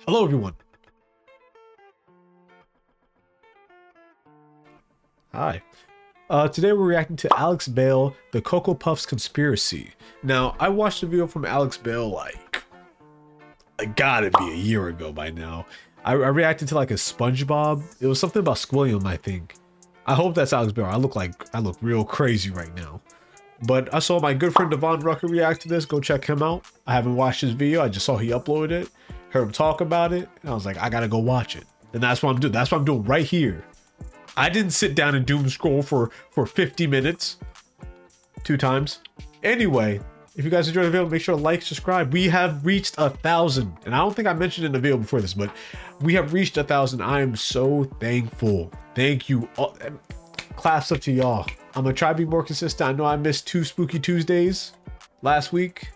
Hello, everyone. Hi. Today we're reacting to Alex Bale, the Cocoa Puffs conspiracy. Now, I watched a video from Alex Bale like gotta be a year ago by now. I reacted to like a SpongeBob. It was something about Squilliam, I think. I hope that's Alex Bale. I look real crazy right now. But I saw my good friend Devon Rucker react to this. Go check him out. I haven't watched his video. I just saw he uploaded it. Heard him talk about it. And I was like, I gotta go watch it. And that's what I'm doing. That's what I'm doing right here. I didn't sit down and doom scroll for 50 minutes. 2 times. Anyway, if you guys enjoyed the video, make sure to like, subscribe. We have reached 1,000. And I don't think I mentioned in the video before this, but we have reached 1,000. I am so thankful. Thank you all. Claps up to y'all. I'm gonna try to be more consistent. I know I missed 2 Spooky Tuesdays last week.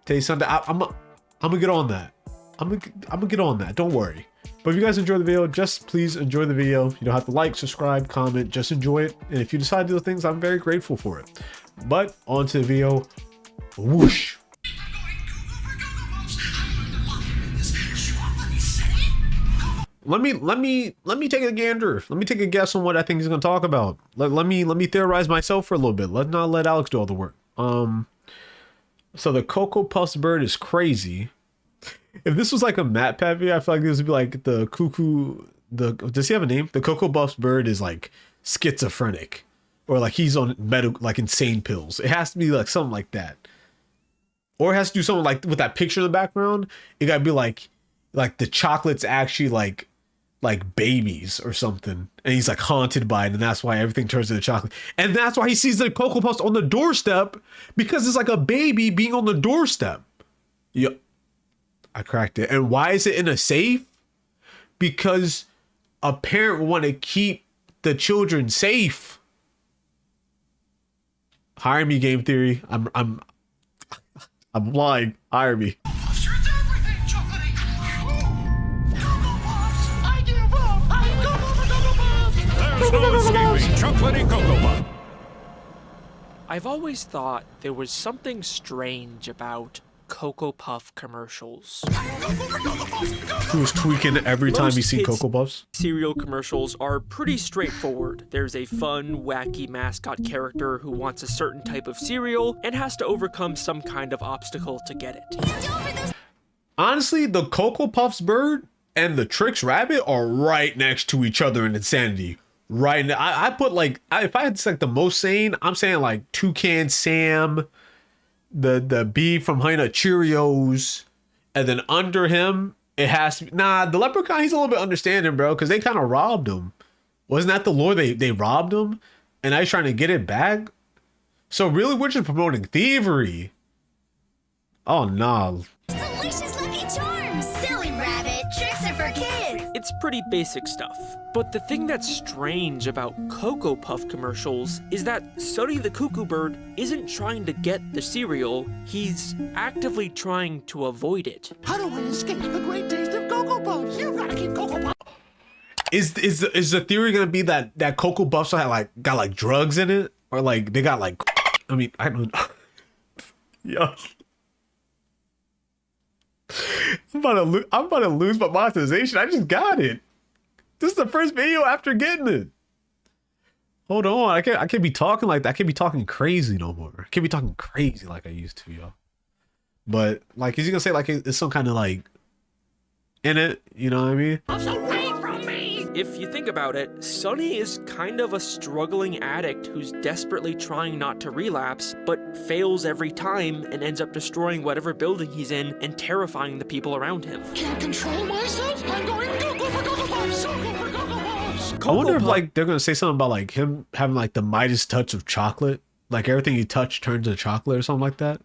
Today's Sunday. I'm gonna get on that. I'm gonna get on that. Don't worry. But if you guys enjoy the video, just please enjoy the video. You don't have to like, subscribe, comment, just enjoy it. And if you decide to do the things, I'm very grateful for it. But on to the video. Whoosh. Let me take a gander. Let me take a guess on what I think he's gonna talk about. Let me theorize myself for a little bit. Let's not let Alex do all the work. So the Cocoa Puffs bird is crazy. If this was like a MatPat video, I feel like this would be like the cuckoo. Does he have a name? The Cocoa Puffs bird is like schizophrenic, or like he's on like insane pills. It has to be like something like that, or it has to do something like with that picture in the background. It gotta be like the chocolate's actually like babies or something, and he's like haunted by it, and that's why everything turns into chocolate, and that's why he sees the Cocoa Puffs on the doorstep, because it's like a baby being on the doorstep. Yep. I cracked it. And why is it in a safe? Because a parent would want to keep the children safe. Hire me, game theory. I'm blind. Hire me. There's no escaping chocolatey Cocoa Puff. I've always thought there was something strange about Cocoa Puff commercials. Who's tweaking every time you see Cocoa Puffs? Cereal commercials are pretty straightforward. There's a fun, wacky mascot character who wants a certain type of cereal and has to overcome some kind of obstacle to get it. Honestly, the Cocoa Puffs bird and the Trix rabbit are right next to each other in insanity. Right now, I put like, if I had to select the most sane, I'm saying like Toucan Sam, the bee from Honey Nut Cheerios, and then under him it has to be, nah, the leprechaun, he's a little bit understanding, bro, because they kind of robbed him. Wasn't that the lore? They robbed him and now he's trying to get it back. So really we're just promoting thievery. Oh nah. Delicious Lucky Charms! Silly rabbit, tricks are for kids! It's pretty basic stuff. But the thing that's strange about Cocoa Puff commercials is that Sonny the Cuckoo Bird isn't trying to get the cereal, he's actively trying to avoid it. How do I escape the great taste of Cocoa Puffs? You gotta keep Cocoa Puffs. Is the theory gonna be that Cocoa Puffs got like drugs in it? Or like they got like, I mean, I don't know. Yeah. I'm about to lose my monetization. I just got it. This is the first video after getting it. Hold on, I can't be talking like that. I can't be talking crazy no more. I can't be talking crazy like I used to, y'all. But like, is he gonna say like it's some kind of like in it? You know what I mean? Away from me! If you think about it, Sonny is kind of a struggling addict who's desperately trying not to relapse, but fails every time and ends up destroying whatever building he's in and terrifying the people around him. Can't control myself? I'm going Cocoa for Cocoa Puffs! Cocoa for Cocoa Puffs! I wonder if like they're gonna say something about like him having like the Midas touch of chocolate, like everything he touched turns to chocolate or something like that.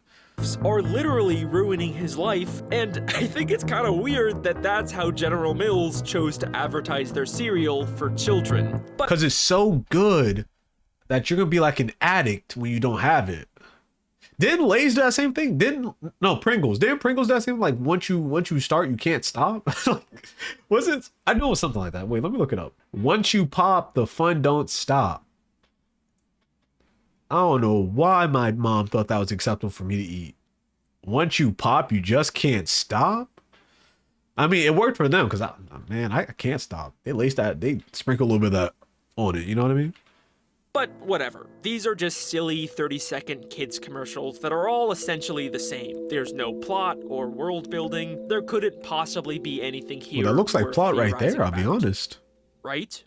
Are literally ruining his life, and I think it's kind of weird that that's how General Mills chose to advertise their cereal for children. But because it's so good that you're gonna be like an addict when you don't have it. Didn't Lay's do that same thing? No, Pringles. Didn't Pringles do that same thing? Like once you start, you can't stop. Was it? I know it was something like that. Wait, let me look it up. Once you pop, the fun don't stop. I don't know why my mom thought that was acceptable for me to eat. Once you pop, you just can't stop. I mean, it worked for them because man, I can't stop. They laced that, they sprinkle a little bit of that on it. You know what I mean? But whatever. These are just silly 30-second kids commercials that are all essentially the same. There's no plot or world building. There couldn't possibly be anything here. Well, that looks like worth plot right there, theorizing I'll be about. honest. Right?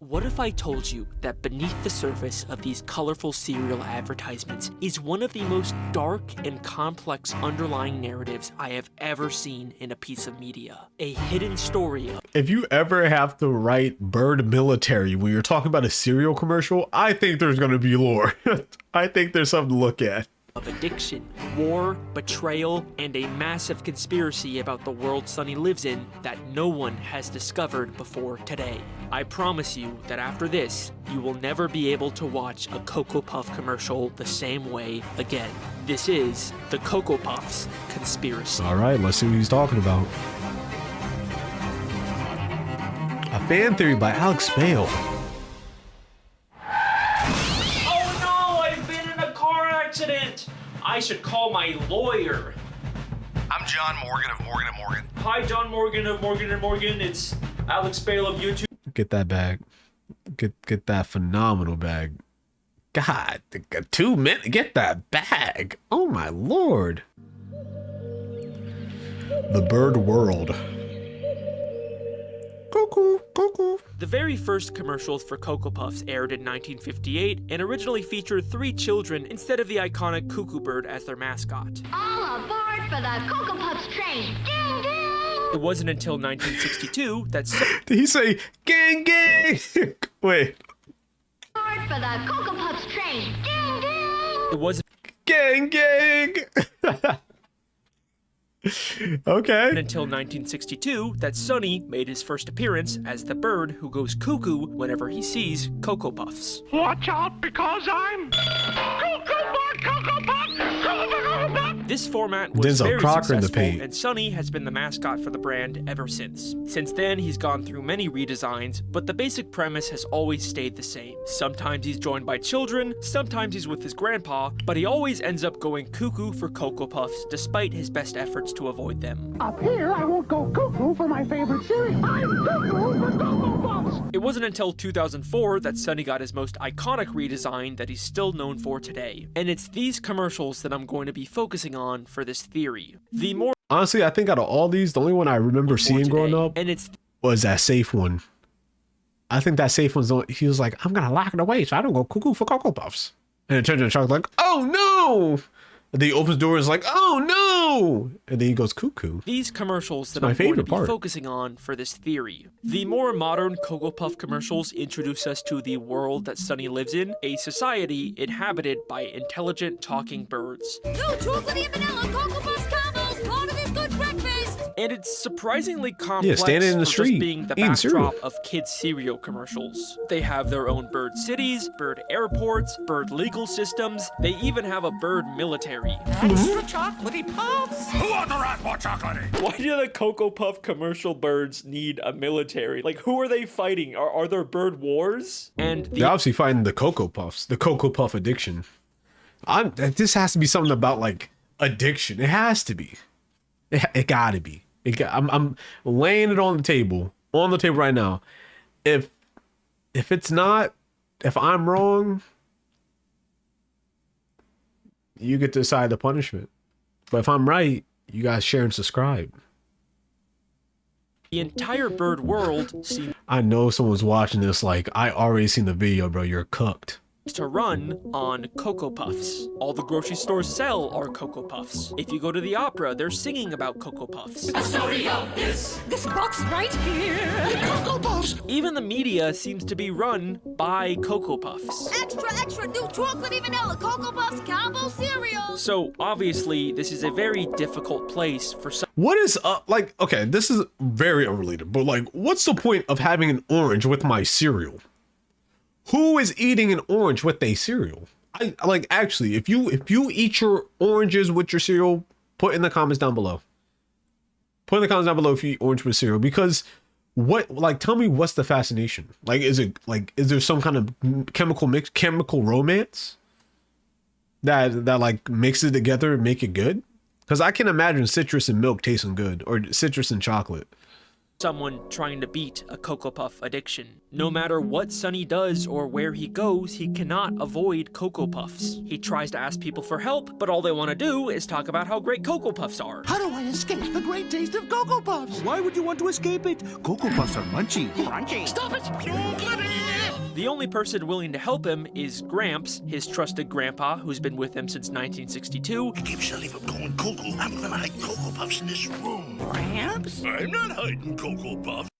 What if I told you that beneath the surface of these colorful cereal advertisements is one of the most dark and complex underlying narratives I have ever seen in a piece of media? A hidden story of If you ever have to write bird military when you're talking about a cereal commercial, I think there's going to be lore. I think there's something to look at. addiction, war, betrayal, and a massive conspiracy about the world Sunny lives in that no one has discovered before today. I promise you that after this, you will never be able to watch a Cocoa Puff commercial the same way again. This is the Cocoa Puffs conspiracy. All right, let's see what he's talking about. A fan theory by Alex Bale. Oh no, I've been in a car accident! I should call my lawyer. I'm John Morgan of Morgan & Morgan. Hi, John Morgan of Morgan & Morgan. It's Alex Bale of YouTube. Get that bag. Get that phenomenal bag. God, 2 minutes. Get that bag. Oh my lord. The bird world. Cuckoo, cuckoo. The very first commercials for Cocoa Puffs aired in 1958 and originally featured 3 children instead of the iconic cuckoo bird as their mascot. All aboard for the Cocoa Puffs train. Ding, ding. It wasn't until 1962 that Did he say gang gang? Wait. Aboard for the Cocoa Puffs train. Ding, ding. it wasn't Gang gang. Okay. until 1962 that Sonny made his first appearance as the bird who goes cuckoo whenever he sees Cocoa Puffs. Watch out because I'm Cocoa Puff, Cocoa Puff, Cocoa Puff. This format was Denzel very Crocker in the successful, paint. and Sonny has been the mascot for the brand ever since. Since then, he's gone through many redesigns, but the basic premise has always stayed the same. Sometimes he's joined by children, sometimes he's with his grandpa, but he always ends up going cuckoo for Cocoa Puffs despite his best efforts to avoid them. Up here, I won't go cuckoo for my favorite cereal. I'm cuckoo for Cocoa Puffs. It wasn't until 2004 that Sonny got his most iconic redesign that he's still known for today. And it's these commercials that I'm going to be focusing on for this theory. The more Honestly, I think out of all these, the only one I remember for seeing growing today, up and it's was that safe one. I think that safe one's the one, he was like, I'm gonna lock it away so I don't go cuckoo for Cocoa Puffs. And it turns into Chuck's like, oh no! And then he opens the door and is like, oh no! And then he goes cuckoo. these commercials that my I'm going to favorite be part. focusing on for this theory. The more modern Cocoa Puff commercials introduce us to the world that Sonny lives in, a society inhabited by intelligent talking birds. No chocolatey and vanilla Cocoa Puffs combos. Part of this good breakfast. And it's surprisingly complex standing in the for street, just being the eating backdrop cereal. of kids' cereal commercials. They have their own bird cities, bird airports, bird legal systems. They even have a bird military. Extra chocolatey puffs. Who wants to rat more chocolatey? Why do the Cocoa Puff commercial birds need a military? Like, who are they fighting? Are there bird wars? And They're obviously fighting the Cocoa Puffs, the Cocoa Puff addiction. This has to be something about like addiction. It has to be. It gotta be. I'm laying it on the table right now. If it's not, if I'm wrong, you get to decide the punishment. But if I'm right, you guys share and subscribe. the entire bird world seems I know someone's watching this like, I already seen the video, bro. You're cooked. to run on Cocoa Puffs. All the grocery stores sell our Cocoa Puffs. If you go to the opera, they're singing about Cocoa Puffs. This box right here. Cocoa Puffs. Even the media seems to be run by Cocoa Puffs. Extra, extra new chocolatey vanilla Cocoa Puffs combo cereal. So obviously, this is a very difficult place for some What is like, okay, this is very unrelated, but like, what's the point of having an orange with my cereal? Who is eating an orange with a cereal? I like, actually, if you eat your oranges with your cereal, put in the comments down below. Put in the comments down below if you eat orange with cereal, because what, like, tell me what's the fascination? Like, is there some kind of chemical romance that like mix it together and make it good? Because I can imagine citrus and milk tasting good, or citrus and chocolate. Someone trying to beat a Cocoa Puff addiction. No matter what Sunny does or where he goes, he cannot avoid Cocoa Puffs. He tries to ask people for help, but all they want to do is talk about how great Cocoa Puffs are. How do I escape the great taste of Cocoa Puffs? Why would you want to escape it? Cocoa Puffs are munchy. Crunchy. Stop it! The only person willing to help him is Gramps, his trusted grandpa who's been with him since 1962. Keep Shelly from going cuckoo. I'm gonna hide Cocoa Puffs in this room. Gramps? I'm not hiding Cocoa Puffs.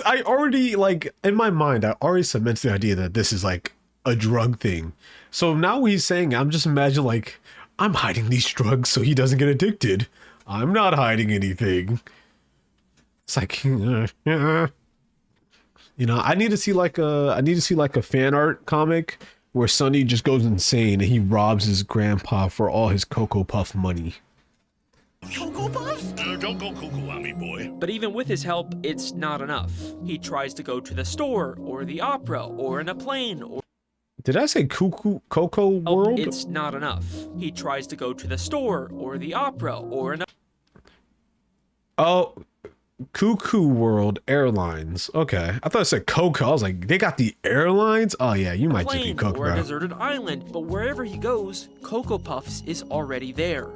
I already, like, in my mind, I already cemented the idea that this is like a drug thing. So now he's saying, I'm just imagining, like, I'm hiding these drugs so he doesn't get addicted. I'm not hiding anything. It's like, you know, I need to see like a fan art comic where Sunny just goes insane and he robs his grandpa for all his Cocoa Puff money. Cocoa Puffs? Don't go cuckoo on me, boy. But even with his help, it's not enough. He tries to go to the store, or the opera, or in a plane, or... Did I say Cocoa World? It's not enough. He tries to go to the store, or the opera, or in a... Oh, Cuckoo World Airlines. Okay, I thought it said Coco. I was like, they got the airlines? Oh yeah, you might just be cooked, or a bro. deserted island. But wherever he goes, Cocoa Puffs is already there.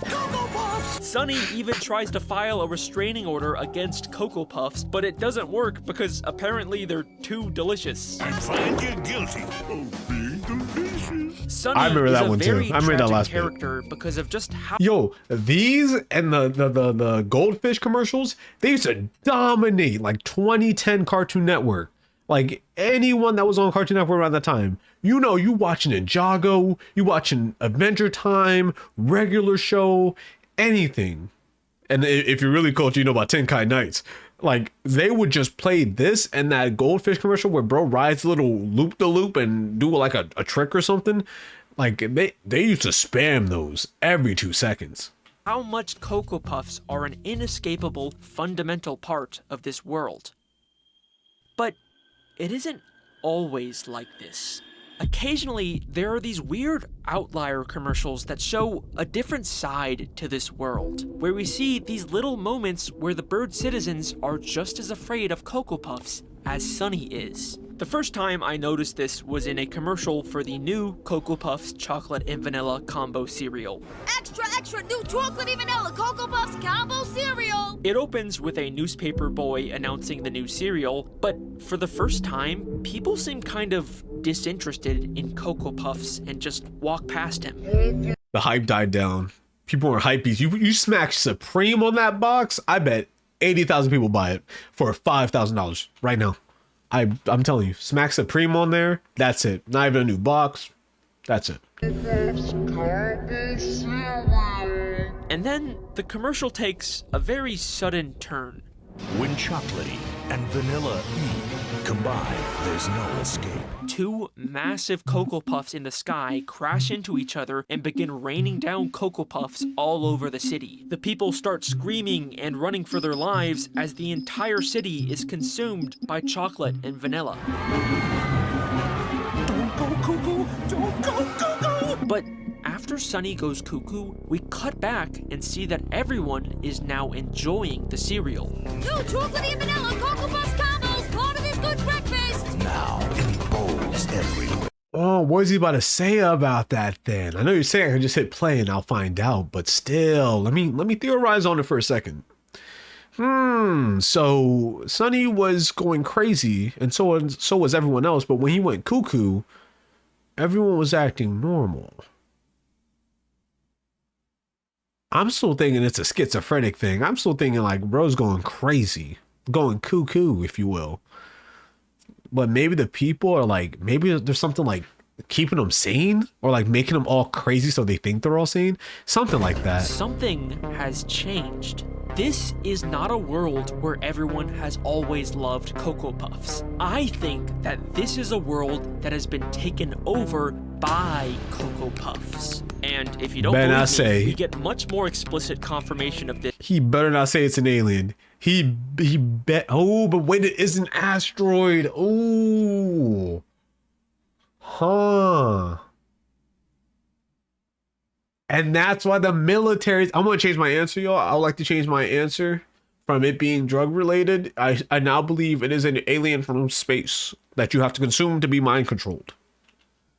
Cocoa Puffs! Sunny even tries to file a restraining order against Cocoa Puffs, but it doesn't work because apparently they're too delicious. I find you guilty of being delicious. Sunny I remember is that a one too. very I remember that tragic last bit. character because of just how Yo, these and the goldfish commercials, they used to dominate like 2010 Cartoon Network. Like anyone that was on Cartoon Network around that time, you know, you watching Ninjago, you watching Adventure Time, regular show, anything. And if you're really cultured, you know about Tenkai Nights. Like they would just play this and that goldfish commercial where bro rides a little loop-de-loop and do like a trick or something. Like they used to spam those every 2 seconds. how much Cocoa Puffs are an inescapable, fundamental part of this world. But it isn't always like this. Occasionally, there are these weird outlier commercials that show a different side to this world, where we see these little moments where the bird citizens are just as afraid of Cocoa Puffs as Sunny is. The first time I noticed this was in a commercial for the new Cocoa Puffs chocolate and vanilla combo cereal. Extra, extra new chocolate and vanilla Cocoa Puffs combo cereal! It opens with a newspaper boy announcing the new cereal, but for the first time, people seem kind of disinterested in Cocoa Puffs and just walk past him. The hype died down. People were hypebeast. You smack Supreme on that box, I bet 80,000 people buy it for $5,000 right now. I'm telling you, smack Supreme on there, that's it. Not even a new box, that's it. And then the commercial takes a very sudden turn. When chocolatey and vanilla combine, there's no escape. Two massive Cocoa Puffs in the sky crash into each other and begin raining down Cocoa Puffs all over the city. The people start screaming and running for their lives as the entire city is consumed by chocolate and vanilla. Don't go cuckoo! Don't go cuckoo! But after Sunny goes cuckoo, we cut back and see that everyone is now enjoying the cereal. New chocolate and vanilla Cocoa Puffs combos, part of this good breakfast! Now in bowls everywhere. Oh, what is he about to say about that then? I know you're saying I can just hit play and I'll find out, but still, let me theorize on it for a second. So Sunny was going crazy, and so was everyone else, but when he went cuckoo, everyone was acting normal. I'm still thinking it's a schizophrenic thing. I'm still thinking like bro's going crazy, going cuckoo, if you will. But maybe the people are like, maybe there's something like keeping them sane or like making them all crazy so they think they're all sane. Something like that. Something has changed. This is not a world where everyone has always loved Cocoa Puffs. I think that this is a world that has been taken over by Cocoa Puffs. And if you don't believe me, you get much more explicit confirmation of this. He better not say it's an alien. He bet. Oh, but wait, it is an asteroid. Oh. Huh. And that's why the military. I'm gonna change my answer, y'all. I would like to change my answer from it being drug related. I now believe it is an alien from space that you have to consume to be mind controlled.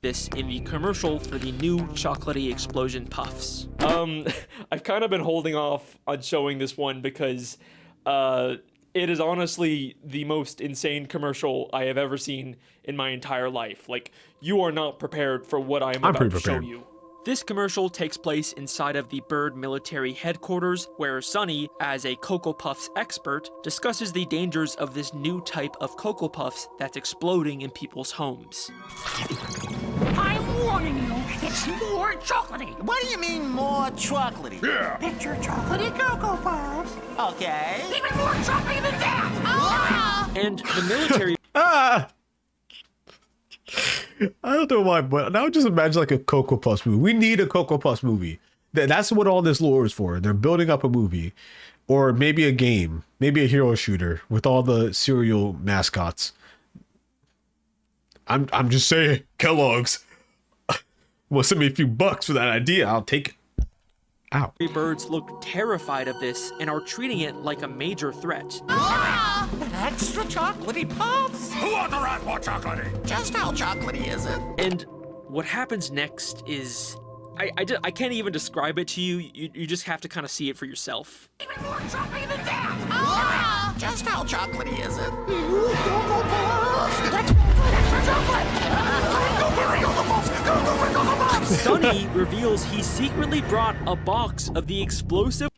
This in the commercial for the new chocolatey explosion puffs. I've kind of been holding off on showing this one because it is honestly the most insane commercial I have ever seen in my entire life. Like, you are not prepared for what I'm about to show you. This commercial takes place inside of the Bird military headquarters, where Sunny, as a Cocoa Puffs expert, discusses the dangers of this new type of Cocoa Puffs that's exploding in people's homes. I'm warning you, it's more chocolatey. What do you mean more chocolatey? Yeah. Picture chocolatey Cocoa Puffs. Okay. Even more chocolatey than that. Ah! And the military I don't know why, but now just imagine like a Cocoa Puffs movie. We need a Cocoa Puffs movie. That's what all this lore is for. They're building up a movie, or maybe a game, maybe a hero shooter with all the cereal mascots. I'm just saying, Kellogg's. Well, send me a few bucks for that idea. I'll take it. Ow. birds look terrified of this and are treating it like a major threat. Extra chocolatey puffs. Who authorized more chocolatey? Just how chocolatey is it? And what happens next is... I can't even describe it to you. You just have to kind of see it for yourself. Even more chocolatey than that. Just how chocolatey is it? Cocoa Puffs. That's extra chocolate. Go for Cocoa Puffs. Go for Cocoa Puffs. Sunny reveals he secretly brought a box of the explosive...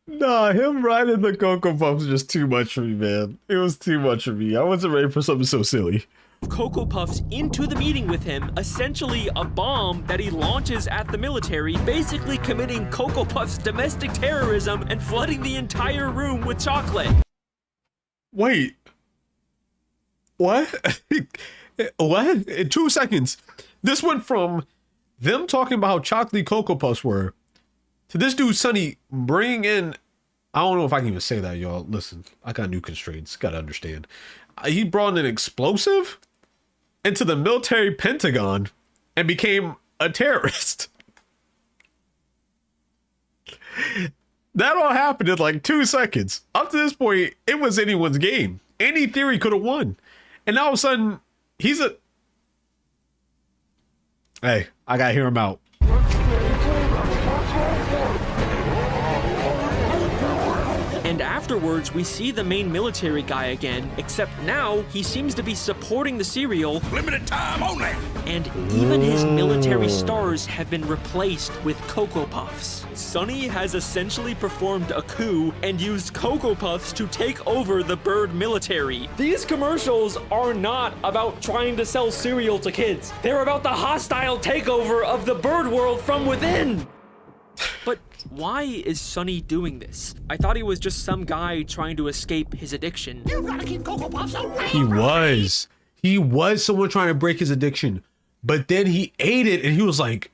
Nah, him riding the Cocoa Puffs is just too much for me, man. It was too much for me. I wasn't ready for something so silly. Cocoa Puffs into the meeting with him, essentially a bomb that he launches at the military, basically committing Cocoa Puffs domestic terrorism and flooding the entire room with chocolate. Wait. What? What? In 2 seconds. This went from them talking about how chocolatey Cocoa Puffs were to this dude, Sunny, bringing in... I don't know if I can even say that, y'all. Listen, I got new constraints. Gotta understand. He brought an explosive into the military Pentagon and became a terrorist. That all happened in like 2 seconds. Up to this point, it was anyone's game. Any theory could have won. And all of a sudden, he's a... Hey, I gotta hear him out. And afterwards, we see the main military guy again, except now he seems to be supporting the cereal, Limited time only. and even his military stars have been replaced with Cocoa Puffs. Sunny has essentially performed a coup and used Cocoa Puffs to take over the Bird military. These commercials are not about trying to sell cereal to kids. They're about the hostile takeover of the bird world from within. But why is Sunny doing this? I thought he was just some guy trying to escape his addiction. You've got to keep Cocoa Puffs away. He was someone trying to break his addiction, but then he ate it and he was like,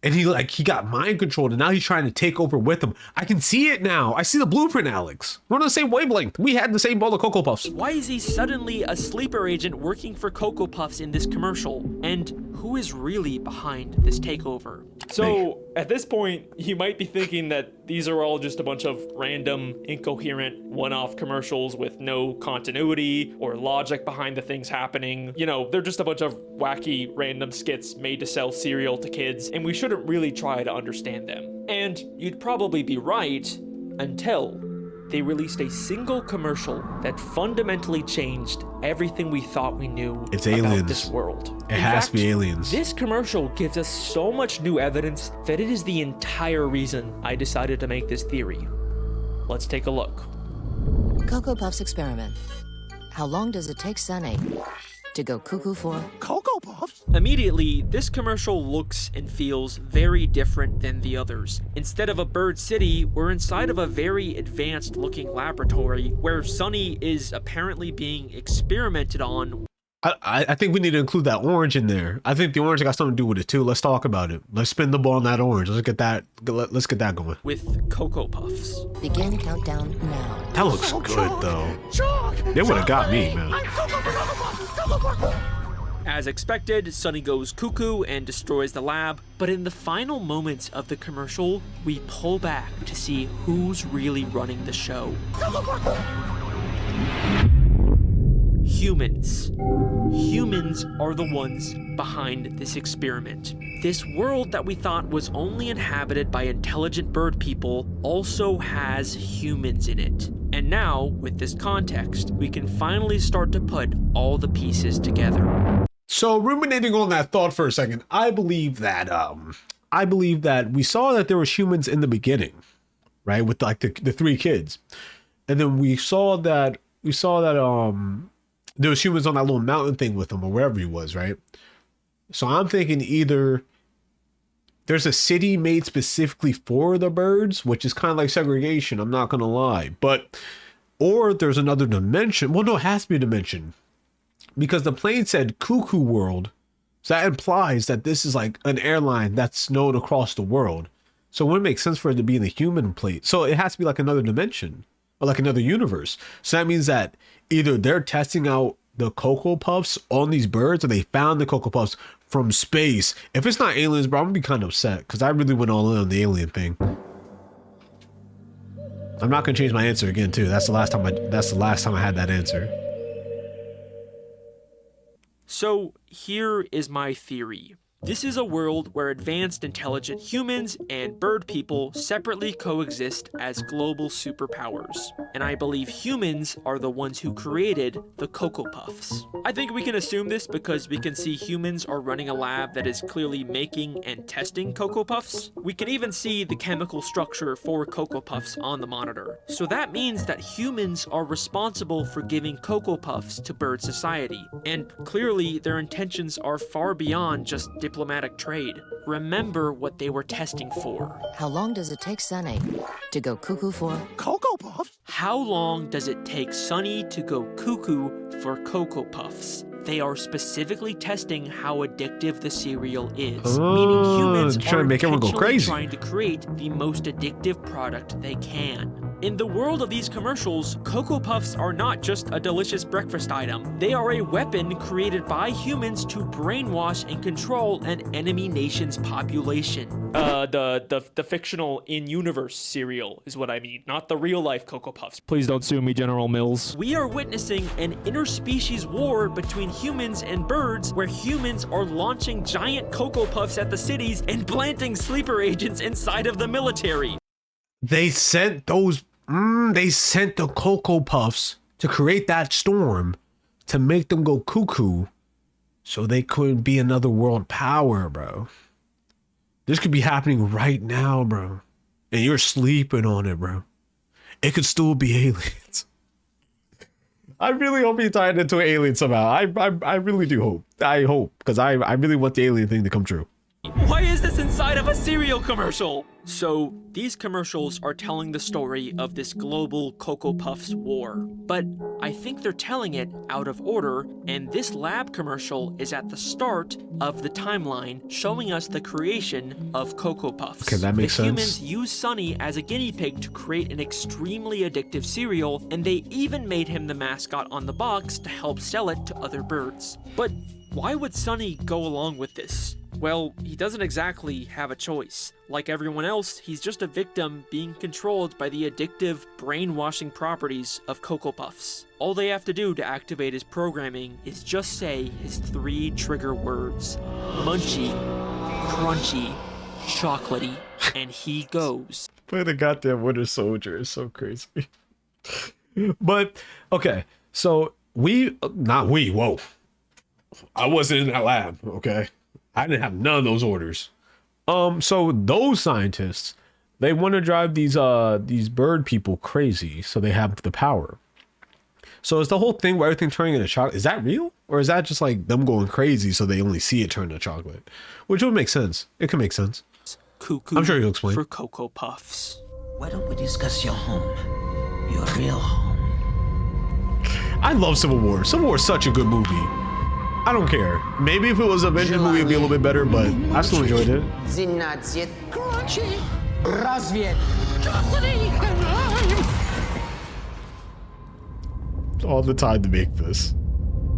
and he got mind controlled, and now he's trying to take over with him. I can see it now. I see the blueprint, Alex. We're on the same wavelength. We had the same bowl of Cocoa Puffs. Why is he suddenly a sleeper agent working for Cocoa Puffs in this commercial? And who is really behind this takeover? So, at this point, you might be thinking that these are all just a bunch of random, incoherent, one-off commercials with no continuity or logic behind the things happening. You know, they're just a bunch of wacky, random skits made to sell cereal to kids, and we shouldn't really try to understand them. And you'd probably be right until they released a single commercial that fundamentally changed everything we thought we knew It's about aliens. this world. It has to be aliens. This commercial gives us so much new evidence that it is the entire reason I decided to make this theory. Let's take a look. Cocoa Puffs experiment. How long does it take Sunny to go cuckoo for? Cocoa Puffs? Immediately, this commercial looks and feels very different than the others. Instead of a bird city, we're inside of a very advanced looking laboratory where Sunny is apparently being experimented on. I think we need to include that orange in there. I think the orange got something to do with it too. Let's talk about it. Let's spin the ball on that orange. Let's get that going. With Cocoa Puffs. Begin countdown now. That looks good though. They would have got me, man. As expected, Sunny goes cuckoo and destroys the lab, but in the final moments of the commercial, we pull back to see who's really running the show. Humans. Humans are the ones behind this experiment. This world that we thought was only inhabited by intelligent bird people also has humans in it. And now, with this context, we can finally start to put all the pieces together. So ruminating on that thought for a second, I believe that we saw that there was humans in the beginning, right? With like the three kids. And then we saw that there was humans on that little mountain thing with him or wherever he was, right? So I'm thinking either there's a city made specifically for the birds, which is kind of like segregation, I'm not gonna lie, or there's another dimension. Well, no, it has to be a dimension because the plane said Cuckoo World. So that implies that this is like an airline that's known across the world. So it wouldn't make sense for it to be in the human plate. So it has to be like another dimension or like another universe. So that means that either they're testing out the Cocoa Puffs on these birds or they found the Cocoa Puffs from space. If it's not aliens, bro, I'm gonna be kind of upset because I really went all in on the alien thing. I'm not gonna change my answer again too. That's the last time I had that answer. So here is my theory. This is a world where advanced intelligent humans and bird people separately coexist as global superpowers. And I believe humans are the ones who created the Cocoa Puffs. I think we can assume this because we can see humans are running a lab that is clearly making and testing Cocoa Puffs. We can even see the chemical structure for Cocoa Puffs on the monitor. So that means that humans are responsible for giving Cocoa Puffs to bird society. And clearly their intentions are far beyond just diplomatic trade. Remember what they were testing for. How long does it take Sunny to go cuckoo for? Cocoa Puffs? How long does it take Sunny to go cuckoo for Cocoa Puffs? They are specifically testing how addictive the cereal is, meaning humans trying are to make everyone go intentionally crazy. trying to create the most addictive product they can. In the world of these commercials, Cocoa Puffs are not just a delicious breakfast item. They are a weapon created by humans to brainwash and control an enemy nation's population. The fictional in-universe cereal is what I mean, not the real-life Cocoa Puffs. Please don't sue me, General Mills. We are witnessing an interspecies war between humans and birds where humans are launching giant Cocoa Puffs at the cities and planting sleeper agents inside of the military. They sent the Cocoa Puffs to create that storm to make them go cuckoo so they couldn't be another world power, bro. This could be happening right now, bro. And you're sleeping on it, bro. It could still be aliens. I really hope he tied into an alien somehow. I really do hope. I hope, because I really want the alien thing to come true. Why is this inside of a cereal commercial? So, these commercials are telling the story of this global Cocoa Puffs war. But I think they're telling it out of order, and this lab commercial is at the start of the timeline, showing us the creation of Cocoa Puffs. Okay, that makes sense. The humans used Sunny as a guinea pig to create an extremely addictive cereal, and they even made him the mascot on the box to help sell it to other birds. But why would Sunny go along with this? Well, he doesn't exactly have a choice. Like everyone else, he's just a victim being controlled by the addictive, brainwashing properties of Cocoa Puffs. All they have to do to activate his programming is just say his 3 trigger words: munchy, crunchy, chocolatey, and he goes. Play the goddamn Winter Soldier is so crazy. But, okay, so whoa. I wasn't in that lab, okay? I didn't have none of those orders. So those scientists, they want to drive these bird people crazy, so they have the power. So is the whole thing where everything turning into chocolate, is that real? Or is that just like them going crazy so they only see it turn to chocolate? Which would make sense. It could make sense. Cuckoo I'm sure you'll explain. for Cocoa Puffs. Why don't we discuss your home? Your real home. I love Civil War. Civil War is such a good movie. I don't care. Maybe if it was a Avengers movie, it'd be a little bit better, but I still enjoyed it. Crunchy, razviet, chocolatey, and All the time to make this.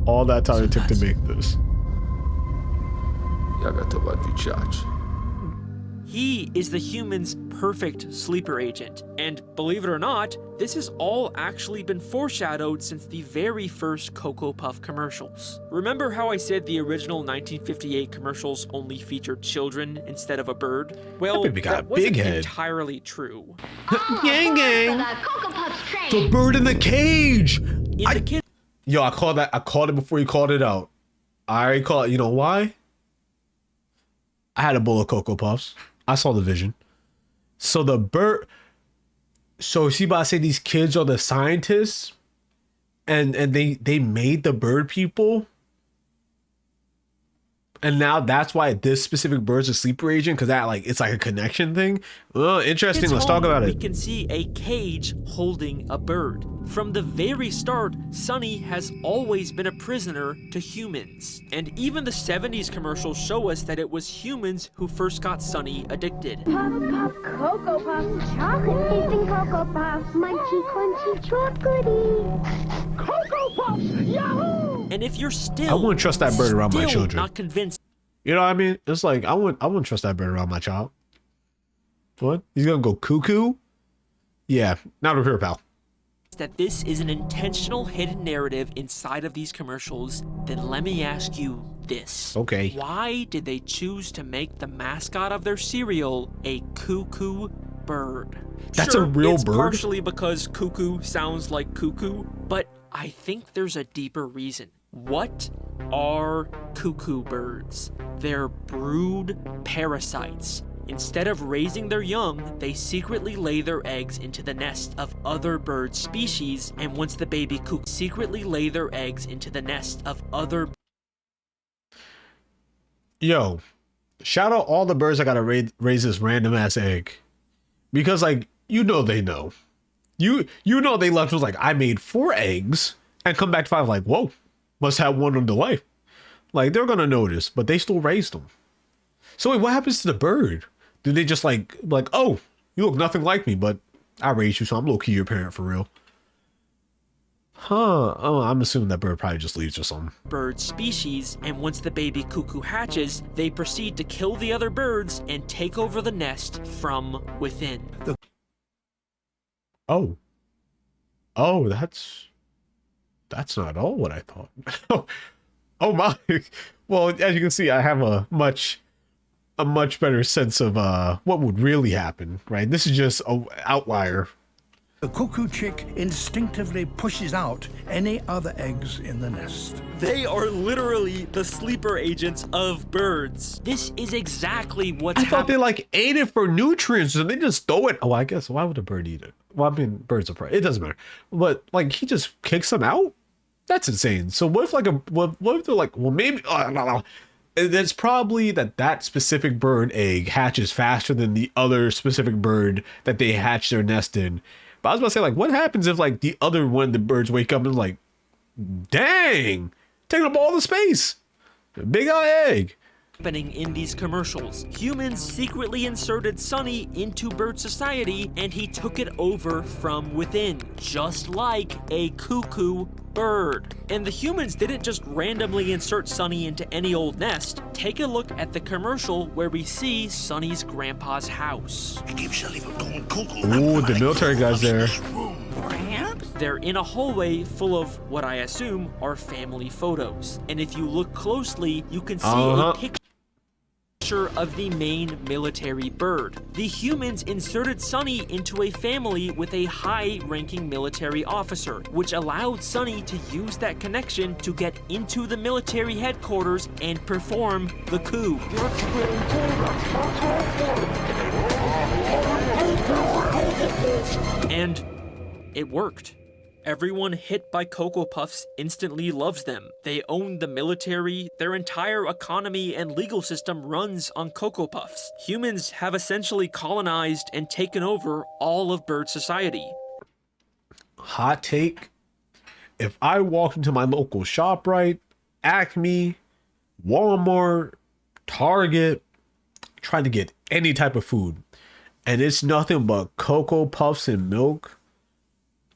All that time it took to make this. He is the human's perfect sleeper agent, and believe it or not, this has all actually been foreshadowed since the very first Cocoa Puff commercials. Remember how I said the original 1958 commercials only featured children instead of a bird? Well, that wasn't entirely true. Gang gang! The bird in the cage! Yo, I called that. I called it before you called it out. I already called it. You know why? I had a bowl of Cocoa Puffs. I saw the vision. So the bird. So she about to say these kids are the scientists, and they made the bird people, and now that's why this specific bird's a sleeper agent, because that it's like a connection thing. Oh, interesting. Let's talk about it. We can see a cage holding a bird. From the very start, Sunny has always been a prisoner to humans. And even the 70s commercials show us that it was humans who first got Sunny addicted. Puff, puff, Cocoa Puffs, chocolate tasting Cocoa Puffs, munchy, crunchy, chocolatey. Cocoa Puffs, yahoo! And if you're still, I wouldn't trust that bird around my children. Not convinced. You know what I mean? It's like I wouldn't trust that bird around my child. What? He's gonna go cuckoo? Yeah, not over here, pal. That this is an intentional hidden narrative inside of these commercials, then let me ask you this. Okay. Why did they choose to make the mascot of their cereal a cuckoo bird? That's a real it's bird? Partially because cuckoo sounds like cuckoo, but I think there's a deeper reason. What are cuckoo birds? They're brood parasites. Instead of raising their young, they secretly lay their eggs into the nest of other bird species, and once the baby cuckoo secretly lay their eggs into the nest of other. Yo, shout out all the birds that gotta raise this random ass egg, because they know, you know they left was like I made 4 eggs and come back to 5 like whoa, must have one on the way. Like they're gonna notice, but they still raised them. So wait, what happens to the bird? Do they just like, oh, you look nothing like me, but I raised you, so I'm low-key your parent for real? Huh. Oh, I'm assuming that bird probably just leaves or something. Bird species, and once the baby cuckoo hatches, they proceed to kill the other birds and take over the nest from within. Oh, that's not all what I thought. Oh my. Well, as you can see, I have a much better sense of what would really happen, right? This is just an outlier. The cuckoo chick instinctively pushes out any other eggs in the nest. They are literally the sleeper agents of birds. This is exactly what's happening. I thought they ate it for nutrients and they just throw it. Oh, I guess why would a bird eat it? Well, I mean, birds are prey. It doesn't matter. But he just kicks them out? That's insane. So what if what if they're like, well, maybe it's probably that specific bird egg hatches faster than the other specific bird that they hatch their nest in. But I was about to say, what happens if the other one, the birds wake up and dang, taking up all the space, big old egg. Happening in these commercials. Humans secretly inserted Sunny into bird society and he took it over from within, just like a cuckoo bird. And the humans didn't just randomly insert Sunny into any old nest. Take a look at the commercial where we see Sunny's grandpa's house. Ooh, the military guy's there. They're in a hallway full of what I assume are family photos. And if you look closely, you can see a picture of the main military bird. The humans inserted Sunny into a family with a high-ranking military officer, which allowed Sunny to use that connection to get into the military headquarters and perform the coup. And it worked. Everyone hit by Cocoa Puffs instantly loves them. They own the military, their entire economy and legal system runs on Cocoa Puffs. Humans have essentially colonized and taken over all of bird society. Hot take. If I walked into my local ShopRite, Acme, Walmart, Target, trying to get any type of food, and it's nothing but Cocoa Puffs and milk,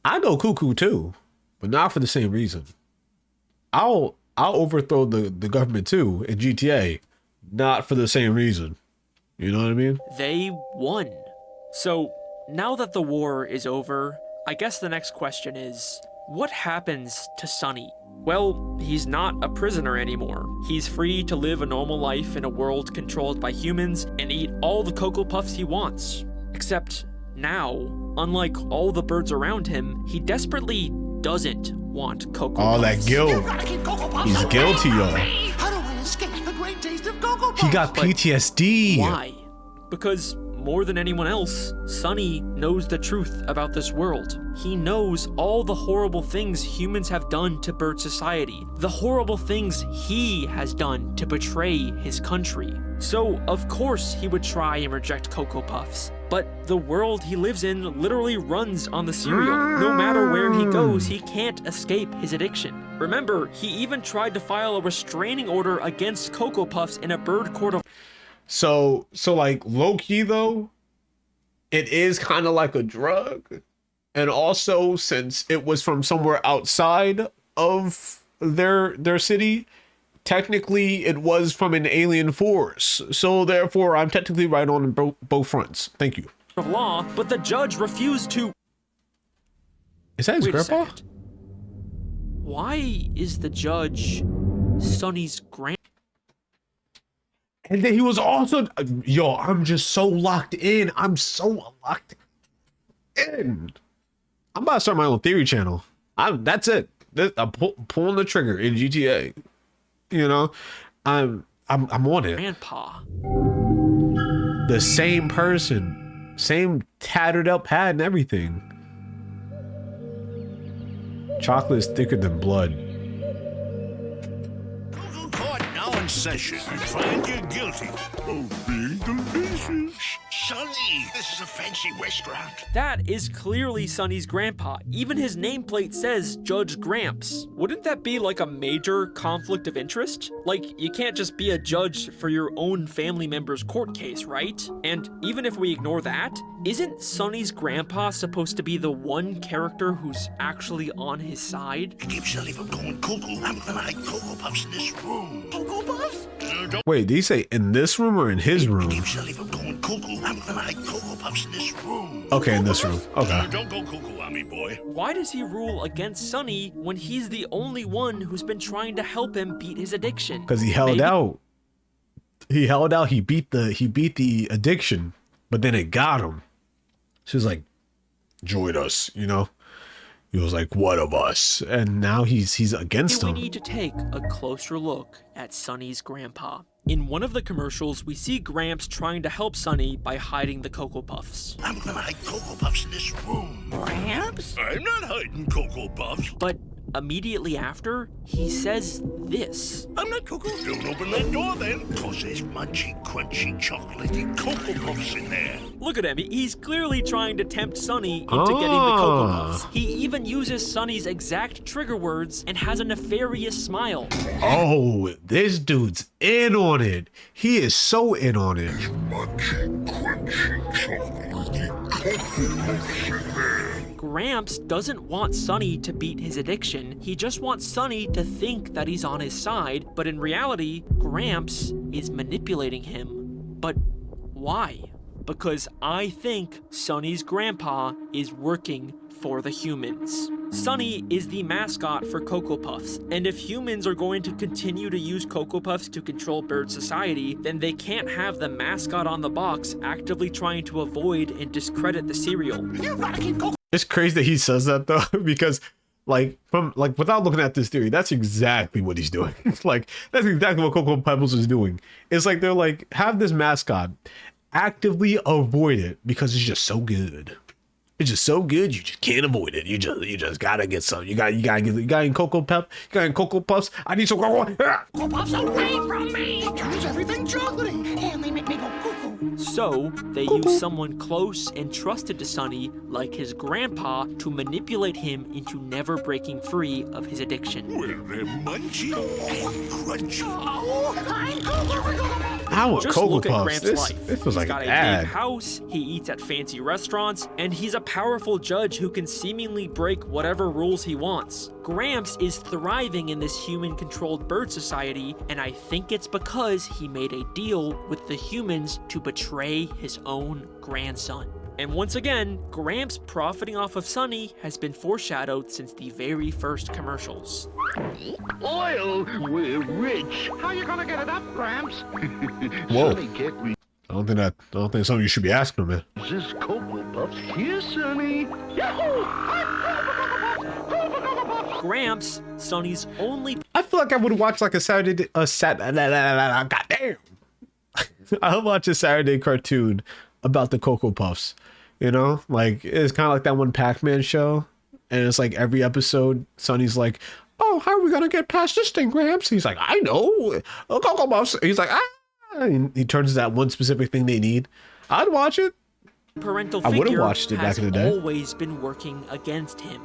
I go cuckoo too, but not for the same reason. I'll overthrow the government too in GTA, not for the same reason. You know what I mean? They won. So now that the war is over, I guess the next question is, what happens to Sunny? Well, he's not a prisoner anymore. He's free to live a normal life in a world controlled by humans and eat all the Cocoa Puffs he wants. Except now, unlike all the birds around him, he desperately doesn't want Cocoa Puffs. All that guilt. He's guilty, y'all. How do I escape the great taste of Cocoa Puffs? He got PTSD. Why? Because more than anyone else, Sunny knows the truth about this world. He knows all the horrible things humans have done to bird society, the horrible things he has done to betray his country. So, of course, he would try and reject Cocoa Puffs. But the world he lives in literally runs on the cereal. No matter where he goes, he can't escape his addiction. Remember, he even tried to file a restraining order against Cocoa Puffs in a bird court of... So like low-key though, it is kind of like a drug. And also, since it was from somewhere outside of their city, technically it was from an alien force. So therefore, I'm technically right on both fronts. Thank you. Of law, but the judge refused to... Is that his grandpa? Why is the judge Sunny's grandpa? And then he was also, yo, I'm just so locked in. I'm so locked in. I'm about to start my own theory channel. That's it. I'm pulling the trigger in GTA. You know, I'm on it. Grandpa. The same person, same tattered up hat and everything. Chocolate is thicker than blood. In session. Find you guilty of being delicious. Sonny, this is a fancy restaurant. That is clearly Sunny's grandpa. Even his nameplate says Judge Gramps. Wouldn't that be like a major conflict of interest? Like, you can't just be a judge for your own family member's court case, right? And even if we ignore that, isn't Sunny's grandpa supposed to be the one character who's actually on his side? It keeps Sully from going cuckoo. I'm gonna hide Cocoa Puffs in this room. Cocoa Puffs? Wait, did he say in this room or in his room? It keeps Sully from going cuckoo. I'm gonna hide Cocoa Puffs in this room. Okay, in this room. Okay. Don't go cuckoo on me, boy. Why does he rule against Sunny when he's the only one who's been trying to help him beat his addiction? Because he held out. He held out. He beat the addiction, but then it got him. She was like, join us, you know? He was like, what of us? And now he's against him. We need to take a closer look at Sunny's grandpa. In one of the commercials, we see Gramps trying to help Sunny by hiding the Cocoa Puffs. I'm gonna hide Cocoa Puffs in this room. Gramps? I'm not hiding Cocoa Puffs. But immediately after, he says this. I'm not Cocoa. Don't open that door then, cause there's munchy, crunchy, chocolatey Cocoa Puffs in there. Look at him. He's clearly trying to tempt Sunny into getting the Cocoa Puffs. He even uses Sunny's exact trigger words and has a nefarious smile. Oh, this dude's in on it. He is so in on it. Munchy, crunchy, chocolatey Cocoa Puffs in there. Gramps doesn't want Sunny to beat his addiction. He just wants Sunny to think that he's on his side, but in reality, Gramps is manipulating him. But why? Because I think Sunny's grandpa is working for the humans. Sunny is the mascot for Cocoa Puffs, and if humans are going to continue to use Cocoa Puffs to control bird society, then they can't have the mascot on the box actively trying to avoid and discredit the cereal. It's crazy that he says that though, because without looking at this theory, that's exactly what he's doing. Like, that's exactly what Cocoa Pebbles is doing. It's like they're like, have this mascot, actively avoid it because it's just so good. It's just so good, you just can't avoid it. You just gotta get some. You got in Cocoa Puffs. I need some Cocoa Puffs away from me. It turns everything chocolatey, and they make me go cuckoo. So they use someone close and trusted to Sunny, like his grandpa, to manipulate him into never breaking free of his addiction. Well, they're munchy and crunchy. Oh, I'm Cocoa. How Just Cocoa look at Puffs? Gramps' This life. feels He's like got an a ad. big house, he eats at fancy restaurants, and he's a powerful judge who can seemingly break whatever rules he wants. Gramps is thriving in this human-controlled bird society, and I think it's because he made a deal with the humans to betray his own grandson. And once again, Gramps profiting off of Sunny has been foreshadowed since the very first commercials. Oil? We're rich. How you gonna get it up, Gramps? Whoa. Sonny, get me I don't think it's something you should be asking him, man. this Cocoa Puffs. Here, Sonny. Yahoo! Gramps, Sunny's only I feel like I would watch like a Saturday, goddamn. I would watch a Saturday cartoon about the Cocoa Puffs. You know, like it's kind of like that one Pac-Man show, and it's like every episode, Sonny's like, "Oh, how are we gonna get past this thing, Gramps?" He's like, "I know, Cocoa Puffs." He's like, "Ah," and he turns to that one specific thing they need. I'd watch it. parental I would've figure watched it back has in the day. always been working against him.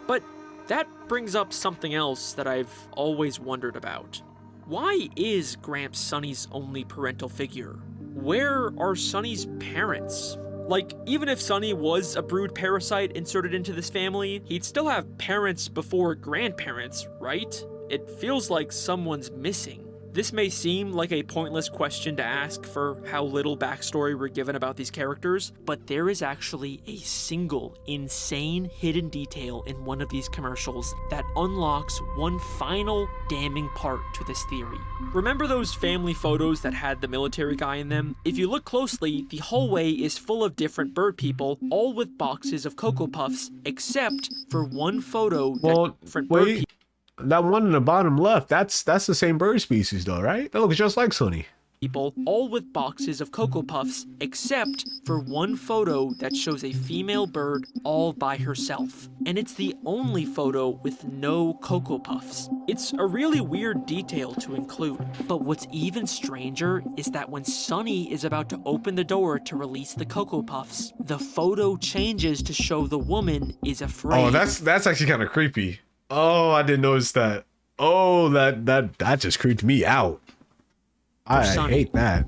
But that brings up something else that I've always wondered about. Why is Gramps Sunny's only parental figure? Where are Sunny's parents? Like, even if Sunny was a brood parasite inserted into this family, he'd still have parents before grandparents, right? It feels like someone's missing. This may seem like a pointless question to ask for how little backstory we're given about these characters, but there is actually a single insane hidden detail in one of these commercials that unlocks one final damning part to this theory. Remember those family photos that had the military guy in them? If you look closely, the hallway is full of different bird people, all with boxes of Cocoa Puffs, except for one photo that different bird people. That one in the bottom left, that's the same bird species though, right? That looks just like Sunny. People, all with boxes of Cocoa Puffs, except for one photo that shows a female bird all by herself. And it's the only photo with no Cocoa Puffs. It's a really weird detail to include. But what's even stranger is that when Sunny is about to open the door to release the Cocoa Puffs, the photo changes to show the woman is afraid. Oh, that's actually kind of creepy. Oh, I didn't notice that. Oh, that just creeped me out. I hate that.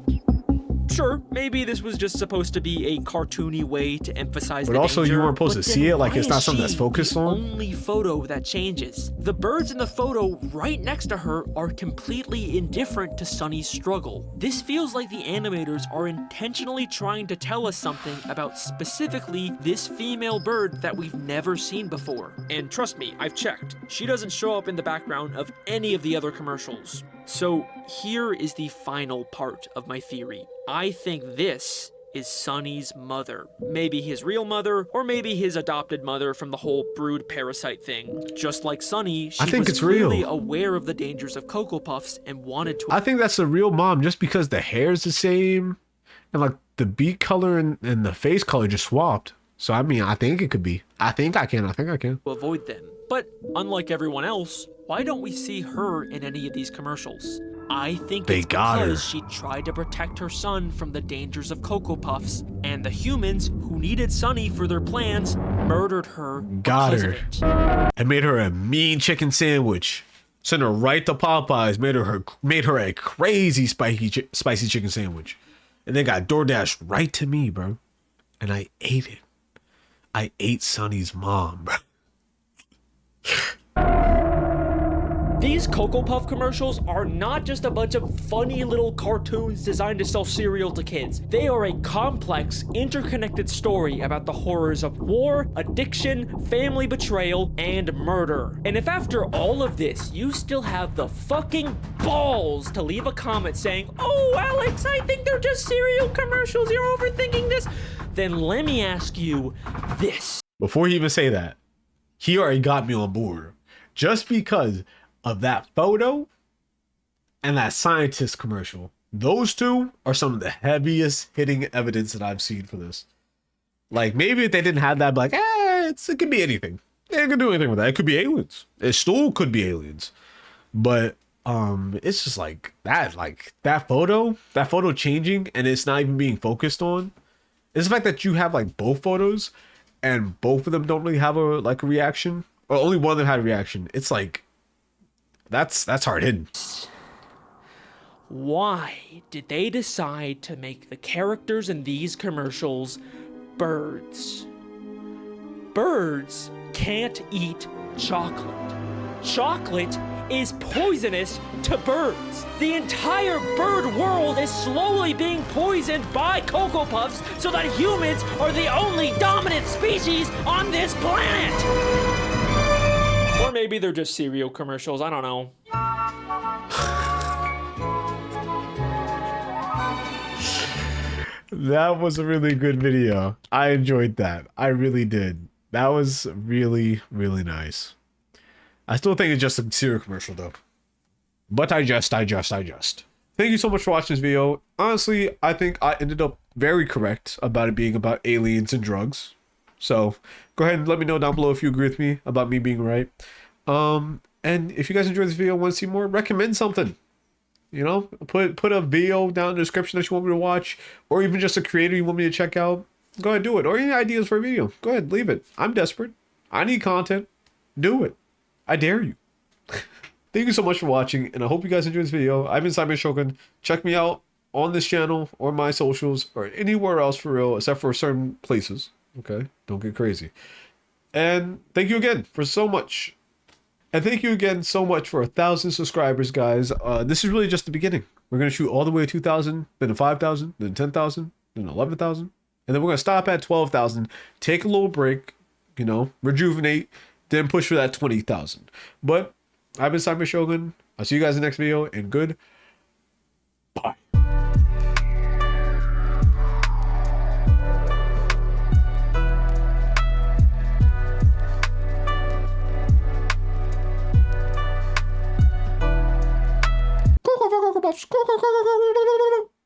Sure, maybe this was just supposed to be a cartoony way to emphasize But the also danger, you weren't supposed but to see then it, like why it's not is something that's she focused the on. only photo that changes. The birds in the photo right next to her are completely indifferent to Sunny's struggle. This feels like the animators are intentionally trying to tell us something about specifically this female bird that we've never seen before. And trust me, I've checked. She doesn't show up in the background of any of the other commercials. So here is the final part of my theory. I think this is Sunny's mother. Maybe his real mother, or maybe his adopted mother from the whole brood parasite thing. Just like Sunny, she think was it's real. clearly aware of the dangers of Cocoa Puffs and wanted to. I think that's the real mom, just because the hair's the same, and like the beak color and the face color just swapped. So I mean, I think it could be. I think I can. avoid them. But unlike everyone else, why don't we see her in any of these commercials? I think They it's got her. because she tried to protect her son from the dangers of Cocoa Puffs, and the humans who needed Sunny for their plans murdered her Got because her. of it. And made her a mean chicken sandwich. Sent her right to Popeyes. Made her a crazy spicy chicken sandwich. And then got DoorDash right to me, bro. And I ate it. I ate Sunny's mom, bro. These Cocoa Puff commercials are not just a bunch of funny little cartoons designed to sell cereal to kids. They are a complex, interconnected story about the horrors of war, addiction, family betrayal, and murder. And if after all of this, you still have the fucking balls to leave a comment saying, "Oh, Alex, I think they're just cereal commercials, you're overthinking this," then let me ask you this. Before he even say that, he already got me on board. Just because of that photo and that scientist commercial. Those two are some of the heaviest hitting evidence that I've seen for this. Like, maybe if they didn't have that, like, it could be anything. It could do anything with that. It could be aliens. It still could be aliens. But it's just like that photo changing and it's not even being focused on. It's the fact that you have like both photos and both of them don't really have a reaction, or only one of them had a reaction. It's like that's hard hidden. Why did they decide to make the characters in these commercials birds? Birds can't eat chocolate. Chocolate is poisonous to birds. The entire bird world is slowly being poisoned by Cocoa Puffs so that humans are the only dominant species on this planet. Or maybe they're just cereal commercials, I don't know. That was a really good video. I enjoyed that. I really did. That was really, really nice. I still think it's just a cereal commercial though. But I just. Thank you so much for watching this video. Honestly, I think I ended up very correct about it being about aliens and drugs. So go ahead and let me know down below if you agree with me about me being right. And if you guys enjoyed this video and want to see more, recommend something. You know, put a video down in the description that you want me to watch, or even just a creator you want me to check out. Go ahead, do it. Or any ideas for a video, go ahead, leave it. I'm desperate. I need content. Do it. I dare you. Thank you so much for watching, and I hope you guys enjoyed this video. I've been Saimir Shogun. Check me out on this channel or my socials or anywhere else for real, except for certain places. Okay, don't get crazy. And thank you again for so much. And thank you again so much for 1,000 subscribers, guys. This is really just the beginning. We're going to shoot all the way to 2,000, then to 5,000, then 10,000, then 11,000. And then we're going to stop at 12,000, take a little break, you know, rejuvenate, then push for that 20,000. But I've been Saimir Shogun. I'll see you guys in the next video, and good. Bye. Cocoa Puffs.